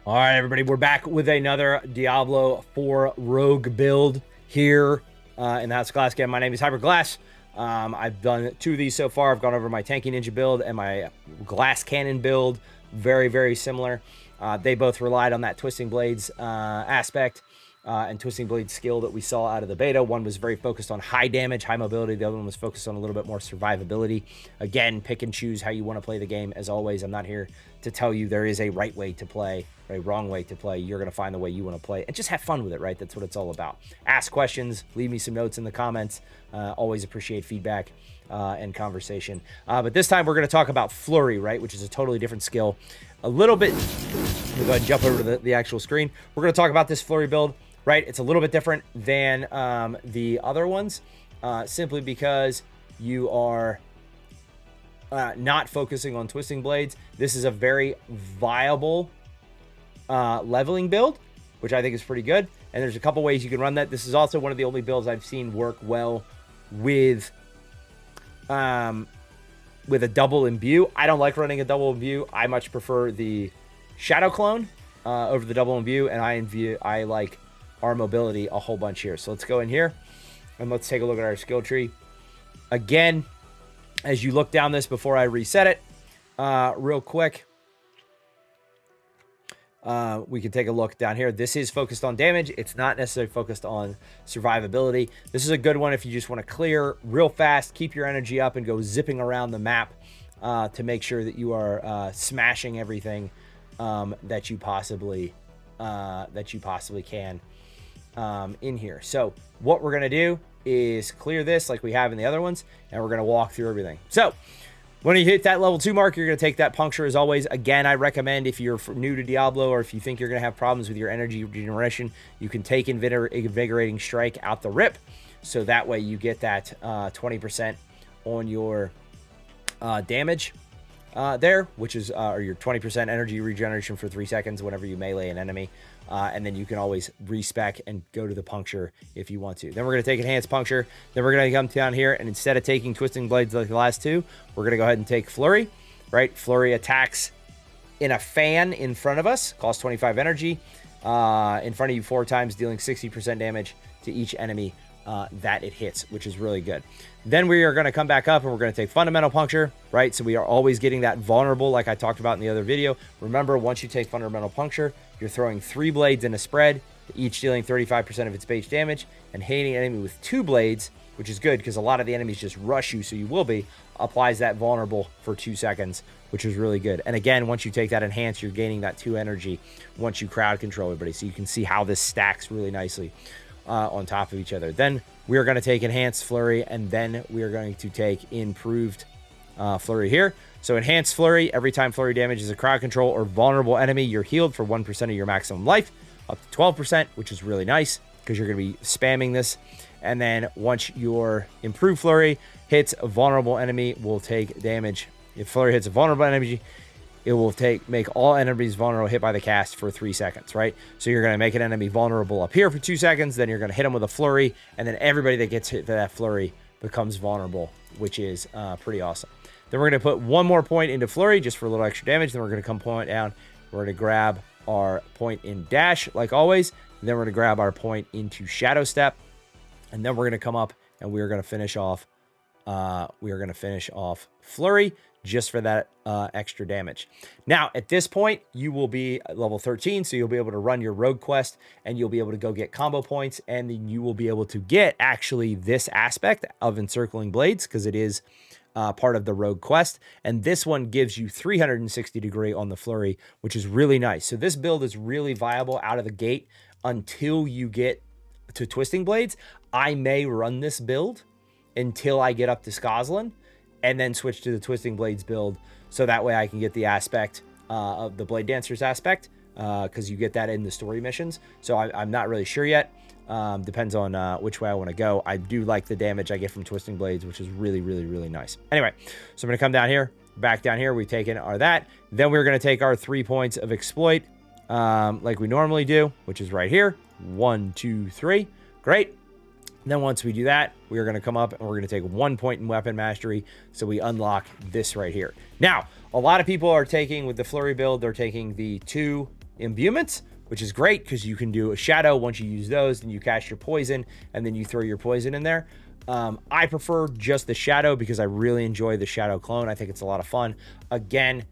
All right, everybody, we're back with another Diablo 4 Rogue build here in the House of Glass game. My name is Hyperglass. I've done 2 of these so far. I've gone over my Tanky Ninja build and my Glass Cannon build. Very, very similar. They both relied on that Twisting Blades aspect and Twisting Blades skill that we saw out of the beta. One was very focused on high damage, high mobility. The other one was focused on a little bit more survivability. Again, pick and choose how you want to play the game. As always, I'm not here to tell you there is a right way to play or a wrong way to play. You're going to find the way you want to play and just have fun with it, right? That's what it's all about. Ask questions, leave me some notes in the comments. Always appreciate feedback and conversation. But this time we're going to talk about Flurry, right? Which is a totally different skill. A little bit, we'll go ahead and jump over to the actual screen. We're going to talk about this Flurry build, right? It's a little bit different than the other ones, simply because you are not focusing on Twisting Blades. This is a very viable leveling build, which I think is pretty good. And there's a couple ways you can run that. This is also one of the only builds I've seen work well with a double imbue. I don't like running a double imbue. I much prefer the shadow clone over the double imbue, and I like our mobility a whole bunch here. So let's go in here and let's take a look at our skill tree. Again, as you look down this before I reset it, real quick, we can take a look down here. This is focused on damage. It's not necessarily focused on survivability. This is a good one if you just want to clear real fast, keep your energy up, and go zipping around the map to make sure that you are smashing everything that you possibly can in here. So what we're gonna do is clear this like we have in the other ones, and we're gonna walk through everything. So when you hit that level 2 mark, you're going to take that puncture as always. Again, I recommend if you're new to Diablo or if you think you're going to have problems with your energy regeneration, you can take Invigorating Strike out the rip. So that way you get that 20% on your damage there, which is or your 20% energy regeneration for 3 seconds whenever you melee an enemy. And then you can always respec and go to the puncture if you want to. Then we're going to take Enhanced Puncture. Then we're going to come down here, and instead of taking Twisting Blades like the last 2, we're going to go ahead and take Flurry, right? Flurry attacks in a fan in front of us, costs 25 energy, in front of you 4 times, dealing 60% damage to each enemy that it hits, which is really good. Then we are going to come back up and we're going to take Fundamental Puncture, right? So we are always getting that vulnerable like I talked about in the other video. Remember, once you take Fundamental Puncture, you're throwing 3 blades in a spread, each dealing 35% of its base damage, and hitting an enemy with 2 blades, which is good because a lot of the enemies just rush you, so you will be, applies that vulnerable for 2 seconds, which is really good. And again, once you take that enhance, you're gaining that 2 energy once you crowd control everybody. So you can see how this stacks really nicely on top of each other. Then we are going to take Enhanced Flurry, and then we are going to take Improved Flurry here. So Enhanced Flurry, every time Flurry damages a crowd control or vulnerable enemy, you're healed for 1% of your maximum life, up to 12%, which is really nice because you're going to be spamming this. And then once your Improved Flurry hits a vulnerable enemy, will take damage. If Flurry hits a vulnerable enemy, it will make all enemies vulnerable hit by the cast for 3 seconds, right? So you're going to make an enemy vulnerable up here for 2 seconds, then you're going to hit them with a Flurry, and then everybody that gets hit by that Flurry becomes vulnerable, which is pretty awesome. Then we're going to put 1 more point into Flurry just for a little extra damage. Then we're going to come point down. We're going to grab our point in Dash, like always. Then we're going to grab our point into Shadow Step. And then we're going to come up and we are going to finish off Flurry just for that extra damage. Now, at this point, you will be at level 13, so you'll be able to run your Rogue Quest, and you'll be able to go get combo points, and then you will be able to get actually this aspect of Encircling Blades, because it is part of the Rogue Quest, and this one gives you 360 degree on the Flurry, which is really nice. So this build is really viable out of the gate until you get to Twisting Blades. I may run this build until I get up to Skosland, and then switch to the Twisting Blades build, so that way I can get the aspect of the Blade Dancers aspect, because you get that in the story missions. So I'm not really sure yet. Depends on which way I want to go. I do like the damage I get from Twisting Blades, which is really, really, really nice. Anyway, so I'm going to come down here, back down here. We've taken our that. Then we're going to take our 3 points of Exploit, like we normally do, which is right here. 1, 2, 3. Great. Then once we do that, we are going to come up and we're going to take 1 point in Weapon Mastery, so we unlock this right here. Now, a lot of people are taking, with the Flurry build, they're taking the 2 imbuements, which is great because you can do a shadow. Once you use those, then you cast your poison, and then you throw your poison in there. I prefer just the shadow because I really enjoy the shadow clone. I think it's a lot of fun. Again,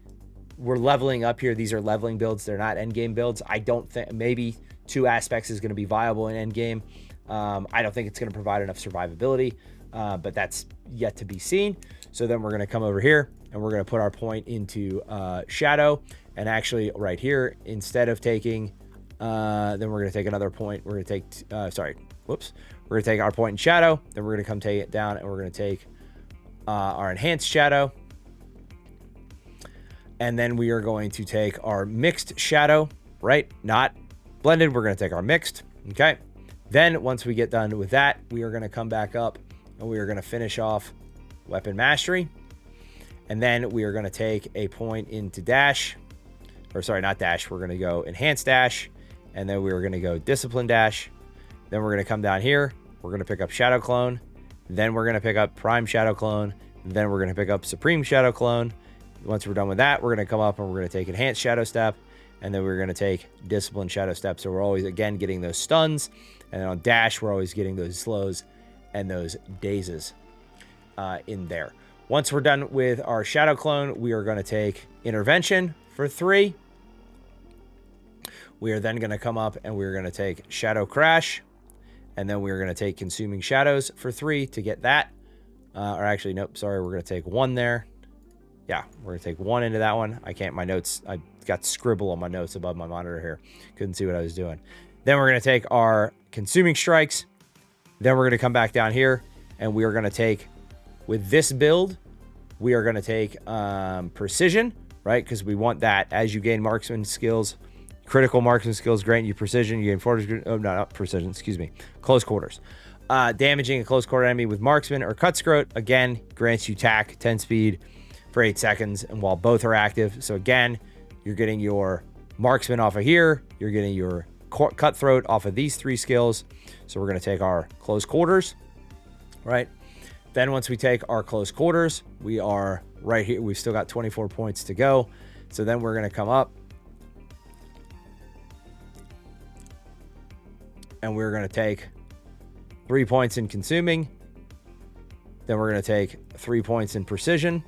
we're leveling up here. These are leveling builds. They're not end game builds. I don't think, maybe 2 aspects is going to be viable in end game. I don't think it's going to provide enough survivability, but that's yet to be seen. So then we're going to come over here and we're going to put our point into shadow, and actually right here, instead of taking, then we're going to take another point. We're going to take, we're going to take our point in shadow. Then we're going to come take it down, and we're going to take our enhanced shadow. And then we are going to take our mixed shadow, right? Not blended. We're going to take our mixed. Okay. Then once we get done with that, we are going to come back up and we are going to finish off weapon mastery. And then we are going to take a point into dash, or sorry, not dash. We're going to go enhanced dash. And then we're going to go discipline dash. Then we're going to come down here. We're going to pick up shadow clone. Then we're going to pick up prime shadow clone. Then we're going to pick up supreme shadow clone. Once we're done with that, we're going to come up and we're going to take enhanced shadow step. And then we're going to take discipline shadow step. So we're always, again, getting those stuns. And then on dash, we're always getting those slows and those dazes in there. Once we're done with our shadow clone, we are going to take intervention for 3. We are then going to come up and we're going to take shadow crash. And then we're going to take consuming shadows for 3 to get that. Or actually, nope, sorry, we're going to take 1 there. Yeah, we're going to take 1 into that one. I can't, my notes, I got scribble on my notes above my monitor here. Couldn't see what I was doing. Then we're going to take our consuming strikes. Then we're going to come back down here and we are going to take, with this build, we are going to take precision, right? Because we want that as you gain marksman skills, critical marksman skills grant you precision. You gain 40, oh, no, not precision, excuse me, close quarters. Damaging a close quarter enemy with marksman or cut scrote, again, grants you tack, 10 speed for 8 seconds. And while both are active, so again, you're getting your marksman off of here. You're getting your cutthroat off of these 3 skills. So we're going to take our close quarters, right? Then once we take our close quarters, we are right here. We've still got 24 points to go. So then we're going to come up and we're going to take 3 points in consuming. Then we're going to take 3 points in precision.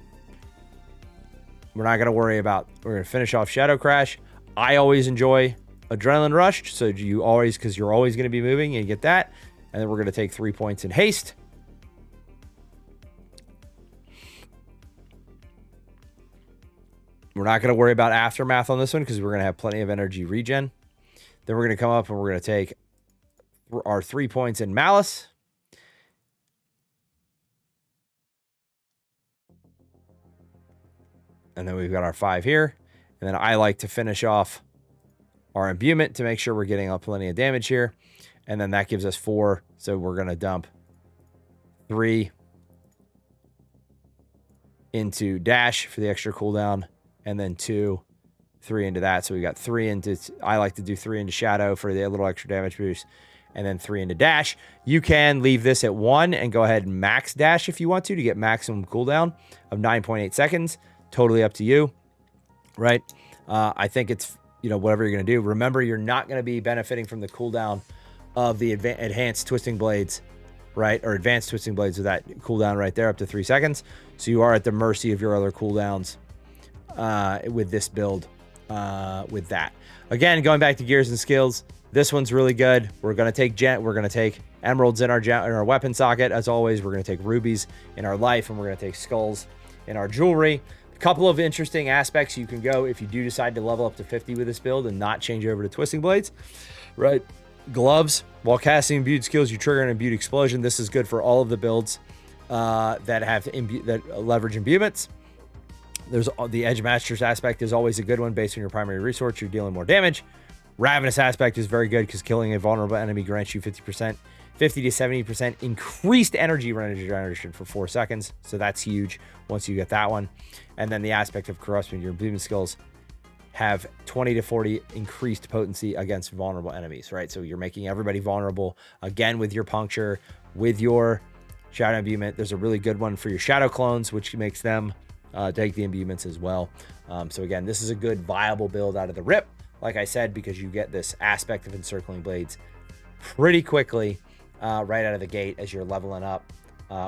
We're not going to worry about, we're going to finish off shadow crash. I always enjoy adrenaline rush. So you always, because you're always going to be moving and you get that. And then we're going to take 3 points in haste. We're not going to worry about aftermath on this one because we're going to have plenty of energy regen. Then we're going to come up and we're going to take our 3 points in malice. And then we've got our 5 here. And then I like to finish off our imbuement to make sure we're getting plenty of damage here. And then that gives us 4. So we're going to dump 3 into dash for the extra cooldown. And then 2, 3 into that. So we got 3 into, I like to do 3 into shadow for the little extra damage boost. And then 3 into dash. You can leave this at 1 and go ahead and max dash if you want to get maximum cooldown of 9.8 seconds. Totally up to you, right? I think it's, whatever you're going to do. Remember, you're not going to be benefiting from the cooldown of the enhanced twisting blades, right? Or advanced twisting blades with that cooldown right there up to 3 seconds. So you are at the mercy of your other cooldowns with this build with that. Again, going back to gears and skills, this one's really good. We're going to take emeralds in our weapon socket. As always, we're going to take rubies in our life, and we're going to take skulls in our jewelry. Couple of interesting aspects you can go if you do decide to level up to 50 with this build and not change over to twisting blades, right? Gloves. While casting imbued skills, you trigger an imbued explosion. This is good for all of the builds that have that leverage imbuements. There's the edge masters aspect is always a good one based on your primary resource. You're dealing more damage. Ravenous aspect is very good because killing a vulnerable enemy grants you 50% 50 to 70% increased energy regeneration for 4 seconds. So that's huge once you get that one. And then the aspect of corruption, your imbuement skills have 20 to 40 increased potency against vulnerable enemies, right? So you're making everybody vulnerable again with your puncture, with your shadow imbuement. There's a really good one for your shadow clones, which makes them take the imbuements as well. So again, this is a good viable build out of the rip. like I said, because you get this aspect of encircling blades pretty quickly right out of the gate as you're leveling up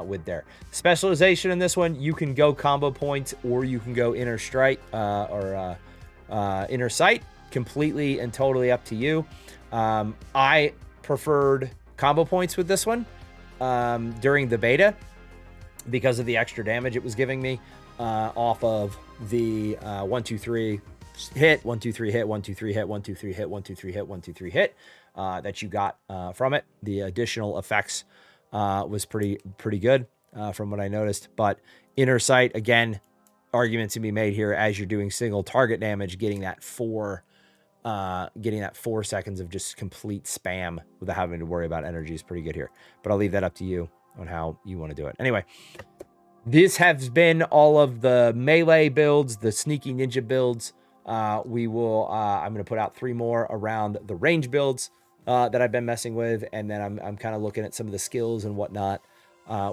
with their specialization. In this one, you can go combo points or you can go inner strike or inner sight, completely and totally up to you. I preferred combo points with this one during the beta because of the extra damage it was giving me off of the 1 2 3 hit, 1 2 3 hit, 1 2 3 hit, 1 2 3 hit, 1 2 3 hit, 1 2 3 hit that you got from it. The additional effects was pretty good from what I noticed. But inner sight, again, arguments to be made here as you're doing single target damage, getting that 4 seconds of just complete spam without having to worry about energy is pretty good here. But I'll leave that up to you on how you want to do it. Anyway, this has been all of the melee builds, the sneaky ninja builds. I'm going to put out 3 more around the range builds that I've been messing with. And then I'm kind of looking at some of the skills and whatnot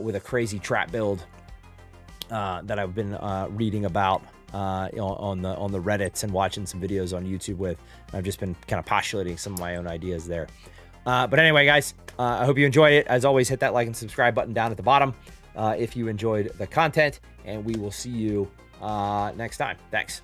with a crazy trap build that I've been reading about on the Reddits and watching some videos on YouTube with. I've just been kind of postulating some of my own ideas there. But anyway, guys, I hope you enjoyed it. As always, hit that like and subscribe button down at the bottom if you enjoyed the content, and we will see you next time. Thanks.